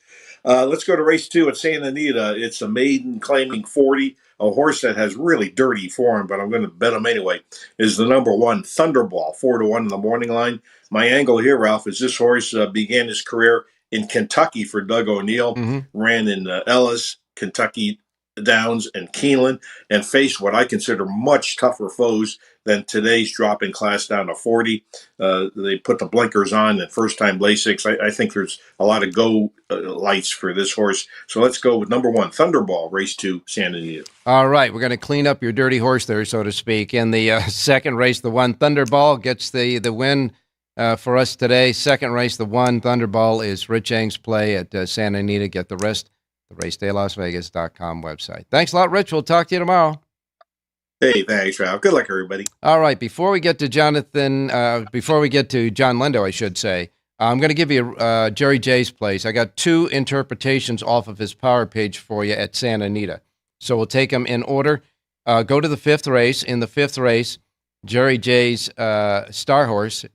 Let's go to race 2 at Santa Anita. It's a maiden claiming 40. A horse that has really dirty form, but I'm going to bet him anyway, is the number 1, Thunderball, 4-1 in the morning line. My angle here, Ralph, is this horse began his career in Kentucky for Doug O'Neill, ran in Ellis, Kentucky Downs, and Keeneland, and faced what I consider much tougher foes than today's dropping class down to 40. They put the blinkers on at first-time Lasix. I think there's a lot of go lights for this horse. So let's go with number 1, Thunderball, race 2, Santa Anita. All right, we're going to clean up your dirty horse there, so to speak. In the second race, the 1, Thunderball, gets the win for us today. Second race, the 1, Thunderball, is Rich Eng's play at Santa Anita. Get the rest, the racedaylasvegas.com website. Thanks a lot, Rich. We'll talk to you tomorrow. Hey, thanks, Ralph. Good luck, everybody. All right, before we get to John Lindo, I should say, I'm going to give you Jerry J's place. I got 2 interpretations off of his power page for you at Santa Anita. So we'll take them in order. Go to the 5th race. In the 5th race, Jerry J's star horse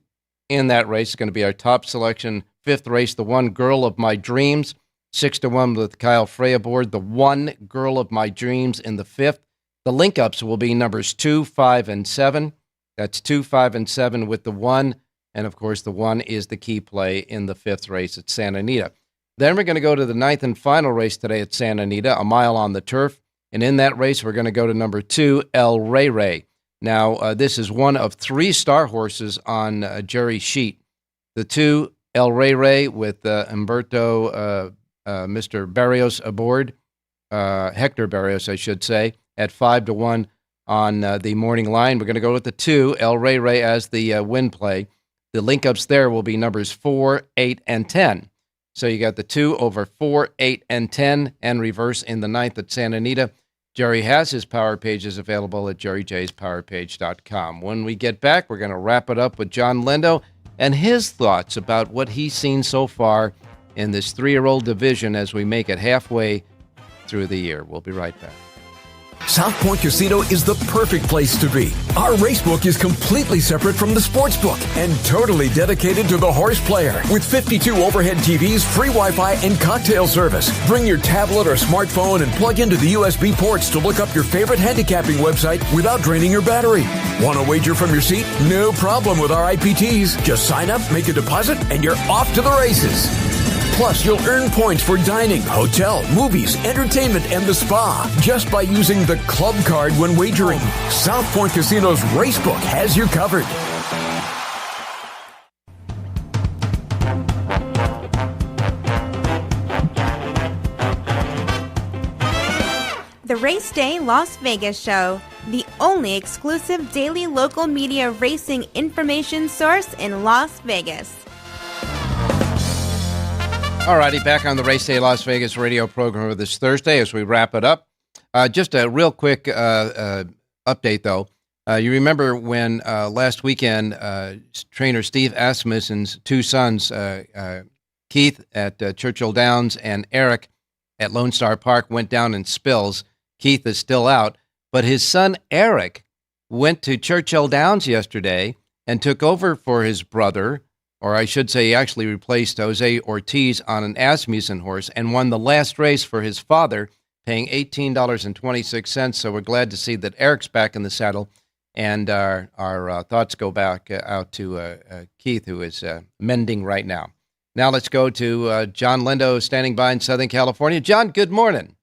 in that race is going to be our top selection. 5th race, the 1, Girl of My Dreams, 6-1 with Kyle Frey aboard. The 1, Girl of My Dreams in the 5th. The link-ups will be numbers 2, 5, and 7. That's 2, 5, and 7 with the 1. And, of course, the 1 is the key play in the 5th race at Santa Anita. Then we're going to go to the 9th and final race today at Santa Anita, a mile on the turf. And in that race, we're going to go to number 2, El Rey Rey. Now, this is one of 3 star horses on Jerry's sheet. The 2, El Rey Rey, with Mr. Barrios aboard, Hector Barrios, I should say, at 5-1 on the morning line. We're going to go with the 2, El Rey Rey, as the win play. The link-ups there will be numbers 4, 8, and 10. So you got the 2 over 4, 8, and 10, and reverse in the 9th at Santa Anita. Jerry has his power pages available at jerryjspowerpage.com. When we get back, we're going to wrap it up with John Lindo and his thoughts about what he's seen so far in this 3-year-old division as we make it halfway through the year. We'll be right back. South Point Casino is the perfect place to be. Our racebook is completely separate from the sportsbook and totally dedicated to the horse player. With 52 overhead TVs, free Wi-Fi, and cocktail service. Bring your tablet or smartphone and plug into the USB ports to look up your favorite handicapping website without draining your battery. Want to wager from your seat? No problem with our IPTs. Just sign up, make a deposit, and you're off to the races. Plus, you'll earn points for dining, hotel, movies, entertainment, and the spa just by using the club card when wagering. South Point Casino's Racebook has you covered. The Race Day Las Vegas Show, the only exclusive daily local media racing information source in Las Vegas. Alrighty, back on the Race Day Las Vegas radio program this Thursday as we wrap it up. Just a real quick update, though. You remember when last weekend trainer Steve Asmussen's 2 sons, Keith at Churchill Downs and Eric at Lone Star Park, went down in spills. Keith is still out, but his son Eric went to Churchill Downs yesterday and took over for his brother or I should say he actually replaced Jose Ortiz on an Asmussen horse and won the last race for his father, paying $18.26. So we're glad to see that Eric's back in the saddle. And our thoughts go back out to Keith, who is mending right now. Now let's go to John Lindo, standing by in Southern California. John, good morning.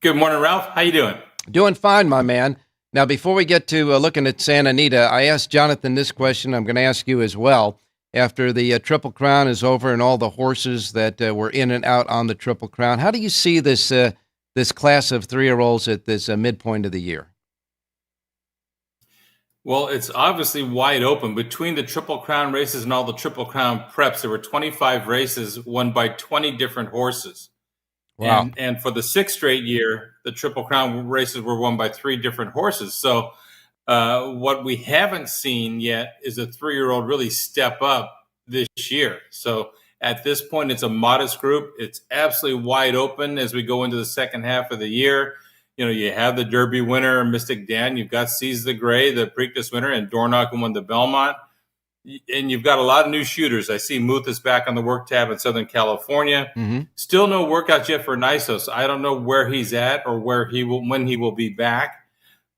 Good morning, Ralph. How you doing? Doing fine, my man. Now, before we get to looking at Santa Anita, I asked Jonathan this question. I'm going to ask you as well. After the Triple Crown is over and all the horses that were in and out on the Triple Crown, how do you see this this class of 3-year-olds at this midpoint of the year? Well, it's obviously wide open. Between the Triple Crown races and all the Triple Crown preps, there were 25 races won by 20 different horses. Wow. And for the 6th straight year, the Triple Crown races were won by 3 different horses. So what we haven't seen yet is a 3-year-old really step up this year. So at this point, it's a modest group. It's absolutely wide open as we go into the second half of the year. You know, you have the Derby winner, Mystic Dan. You've got Seize the Gray, the Preakness winner, and Dornoch, who won the Belmont. And you've got a lot of new shooters. I see Muth is back on the work tab in Southern California. Mm-hmm. Still no workouts yet for Nisos. I don't know where he's at or when he will be back.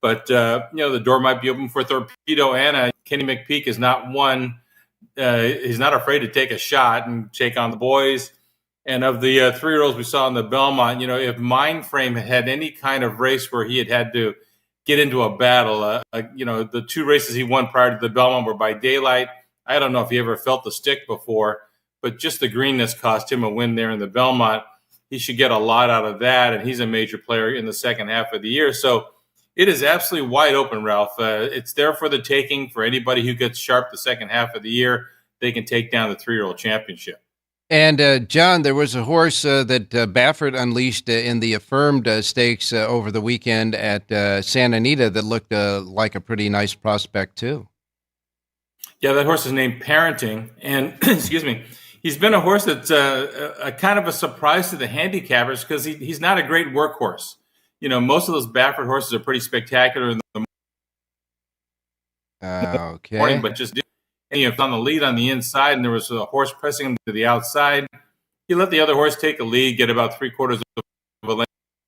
But, the door might be open for Torpedo Anna. Kenny McPeak is not one. He's not afraid to take a shot and take on the boys. And of the 3-year-olds we saw in the Belmont, if Mindframe had any kind of race where he had to get into a battle, the 2 races he won prior to the Belmont were by daylight. I don't know if he ever felt the stick before, but just the greenness cost him a win there in the Belmont. He should get a lot out of that, and he's a major player in the second half of the year. So it is absolutely wide open, Ralph. It's there for the taking for anybody who gets sharp the second half of the year. They can take down the 3-year-old championship. And, John, there was a horse that Baffert unleashed in the Affirmed Stakes over the weekend at Santa Anita that looked like a pretty nice prospect, too. Yeah, that horse is named Parenting. And, excuse me, he's been a horse that's a kind of a surprise to the handicappers because he's not a great workhorse. Most of those Baffert horses are pretty spectacular in the morning, but just on the lead on the inside, and there was a horse pressing him to the outside. He let the other horse take a lead, get about 3/4 of a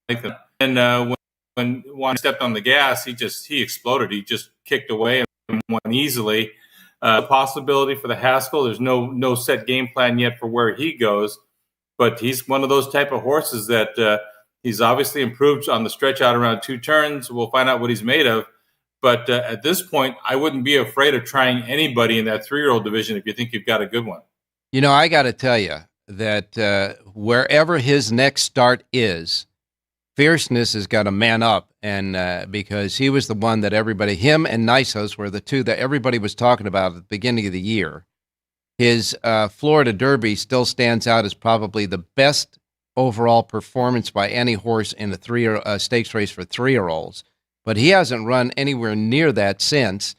length, and when Juan stepped on the gas, he exploded. He just kicked away and won easily. Possibility for the Haskell. There's no set game plan yet for where he goes, but he's one of those type of horses that he's obviously improved on the stretch out around 2 turns. We'll find out what he's made of. But at this point, I wouldn't be afraid of trying anybody in that 3-year-old division if you think you've got a good one. I got to tell you that wherever his next start is, Fierceness has got to man up, and because he was the one that him and Nisos were the 2 that everybody was talking about at the beginning of the year. His Florida Derby still stands out as probably the best overall performance by any horse in a stakes race for 3-year-olds. But he hasn't run anywhere near that since.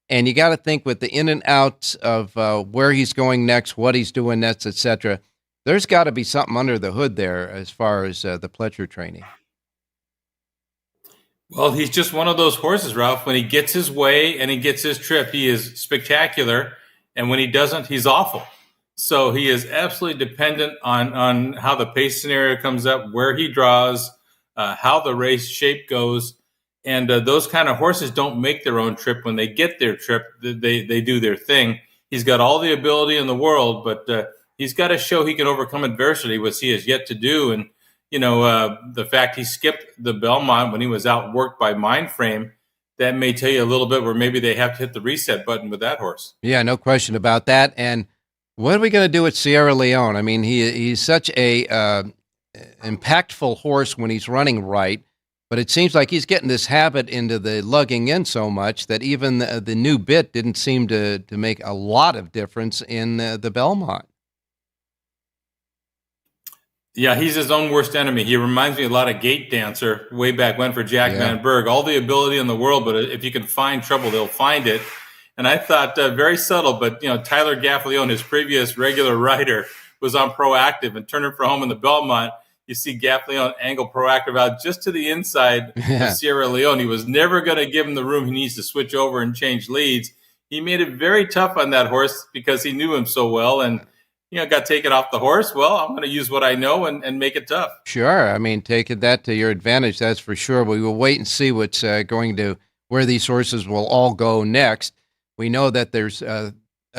And you got to think with the in and outs of where he's going next, what he's doing next, etc. There's got to be something under the hood there as far as the Pletcher training. Well, he's just one of those horses, Ralph. When he gets his way and he gets his trip, he is spectacular. And when he doesn't, he's awful. So he is absolutely dependent on how the pace scenario comes up, where he draws, how the race shape goes. And those kind of horses don't make their own trip. When they get their trip, they do their thing. He's got all the ability in the world, but he's got to show he can overcome adversity, which he has yet to do. And, the fact he skipped the Belmont when he was outworked by Mindframe, that may tell you a little bit where maybe they have to hit the reset button with that horse. Yeah, no question about that. And what are we going to do at Sierra Leone? I mean, he's such a impactful horse when he's running right. But it seems like he's getting this habit into the lugging in so much that even the new bit didn't seem to make a lot of difference in the Belmont. Yeah, he's his own worst enemy. He reminds me a lot of Gate Dancer way back when for Jack Van Berg. All the ability in the world, but if you can find trouble, they'll find it. And I thought very subtle, but Tyler Gaffalione, his previous regular rider, was on Proactive and turning for home in the Belmont. You see Gaffalione angle Proactive out just to the inside of Sierra Leone. He was never going to give him the room he needs to switch over and change leads. he made it very tough on that horse because he knew him so well and, got taken off the horse. Well, I'm going to use what I know and make it tough. Sure. I mean, taking that to your advantage, that's for sure. We will wait and see what's where these horses will all go next. We know that there's at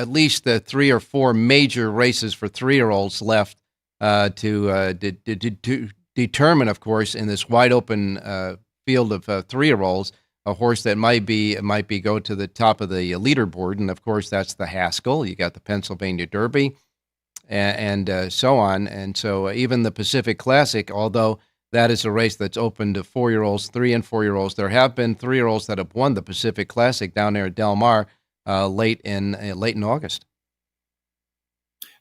least 3 or 4 major races for 3-year-olds left to determine, of course, in this wide open field of 3-year-olds, a horse that might go to the top of the leaderboard, and of course that's the Haskell. You got the Pennsylvania Derby, and so on, and so even the Pacific Classic, although that is a race that's open to 4-year-olds, 3 and 4-year-olds. There have been 3-year-olds that have won the Pacific Classic down there at Del Mar late in August.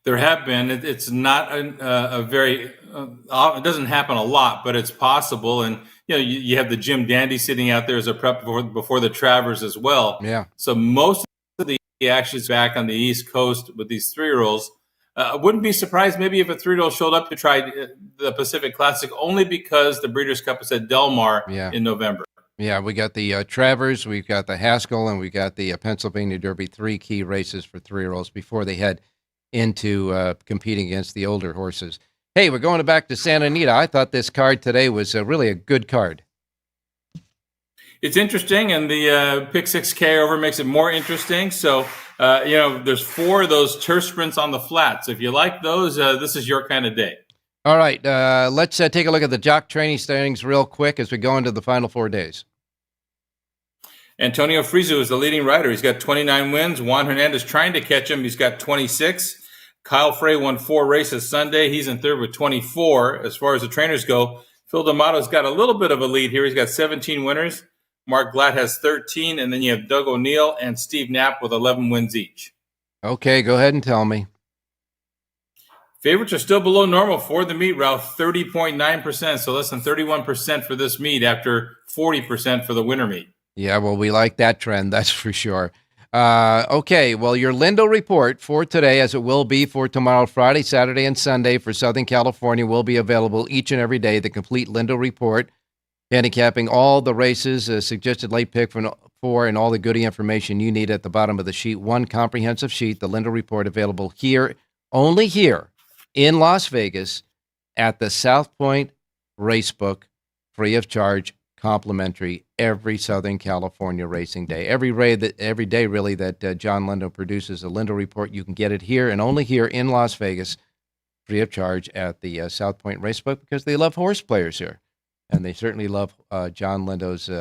There have been. It's not a very. It doesn't happen a lot, but it's possible. And you have the Jim Dandy sitting out there as a prep before the Travers as well. Yeah. So most of the action is back on the East Coast with these 3-year-olds. Wouldn't be surprised maybe if a 3-year-old showed up to try the Pacific Classic, only because the Breeders' Cup is at Del Mar in November. Yeah, we got the Travers, we've got the Haskell, and we got the Pennsylvania Derby. 3 key races for 3-year-olds before they head into competing against the older horses. Hey, we're going back to Santa Anita. I thought this card today was really a good card. It's interesting, and the pick 6K over makes it more interesting. So, there's 4 of those turf sprints on the flat. So if you like those, this is your kind of day. All right, let's take a look at the jock training standings real quick as we go into the final 4 days. Antonio Frizu is the leading rider. He's got 29 wins. Juan Hernandez trying to catch him. He's got 26. Kyle Frey won 4 races Sunday. He's in third with 24. As far as the trainers go, Phil D'Amato's got a little bit of a lead here. He's got 17 winners. Mark Glatt has 13. And then you have Doug O'Neill and Steve Knapp with 11 wins each. Okay, go ahead and tell me. Favorites are still below normal for the meet, Ralph, 30.9%. So less than 31% for this meet after 40% for the winter meet. Yeah, well, we like that trend, that's for sure. Okay, well, your Lindo report for today, as it will be for tomorrow, Friday, Saturday, and Sunday for Southern California, will be available each and every day. The complete Lindo report, handicapping all the races, suggested late pick for, and all the goodie information you need at the bottom of the sheet. One comprehensive sheet, the Lindo report, available here, only here in Las Vegas at the South Point Racebook, free of charge, complimentary every Southern California racing day. Every day really that John Lindo produces a Lindo report, you can get it here and only here in Las Vegas, free of charge at the South Point Racebook, because they love horse players here, and they certainly love John Lindo's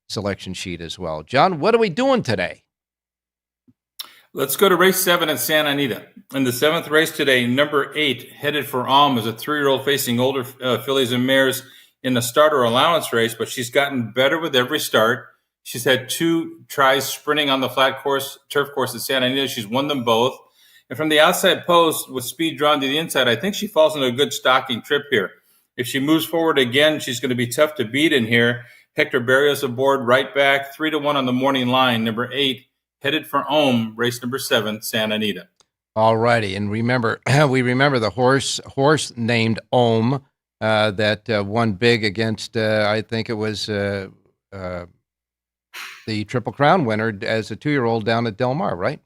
selection sheet as well. John, what are we doing today? Let's go to race 7 at Santa Anita. In the 7th race today, number 8, Headed for Alm, is a 3-year-old facing older fillies and mares in the starter allowance race, but she's gotten better with every start. She's had 2 tries sprinting on the turf course at Santa Anita. She's won them both. And from the outside post with speed drawn to the inside, I think she falls into a good stocking trip here. If she moves forward again, she's going to be tough to beat in here. Hector Barrios aboard, right back, 3-1 on the morning line. Number 8, Headed for Ohm, race number 7, Santa Anita. All righty, and remember, we remember the horse named Ohm that won big against, I think it was the Triple Crown winner as a 2-year-old down at Del Mar, right?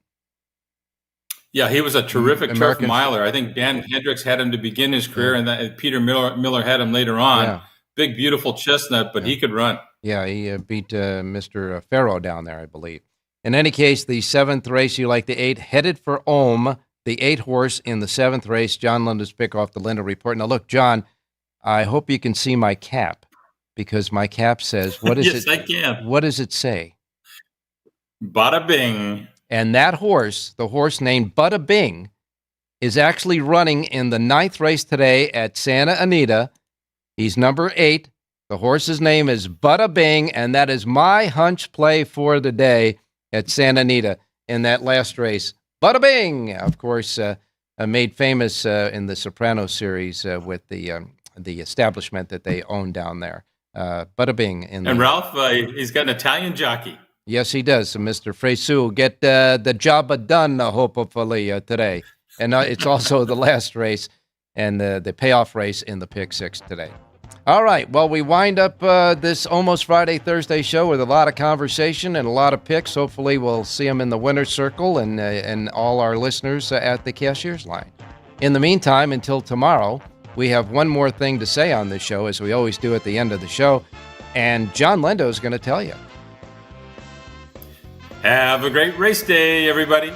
Yeah, he was a terrific turf miler. I think Dan Hendricks had him to begin his career, and Peter Miller had him later on. Yeah. Big, beautiful chestnut, but he could run. Yeah, he beat Mr. Farrow down there, I believe. In any case, the 7th race, you like the 8, Headed for Ohm, the 8 horse in the 7th race. John Lindo's pick off the Lindo report. Now, look, John, I hope you can see my cap, because my cap says, what is yes, it? I can. What does it say? Bada bing. And that horse, the horse named Bada Bing, is actually running in the 9th race today at Santa Anita. He's number 8. The horse's name is Bada Bing, and that is my hunch play for the day at Santa Anita in that last race. Bada Bing, of course, made famous in the Sopranos series with the establishment that they own down there. Bada Bing. And Ralph, he's got an Italian jockey. Yes, he does. So Mr. Fresu will get the job done, hopefully, today. And it's also the last race and the payoff race in the Pick 6 today. All right. Well, we wind up this Almost Friday Thursday show with a lot of conversation and a lot of picks. Hopefully, we'll see them in the winner's circle and all our listeners at the cashier's line. In the meantime, until tomorrow, we have one more thing to say on this show, as we always do at the end of the show. And John Lendo is going to tell you. Have a great race day, everybody.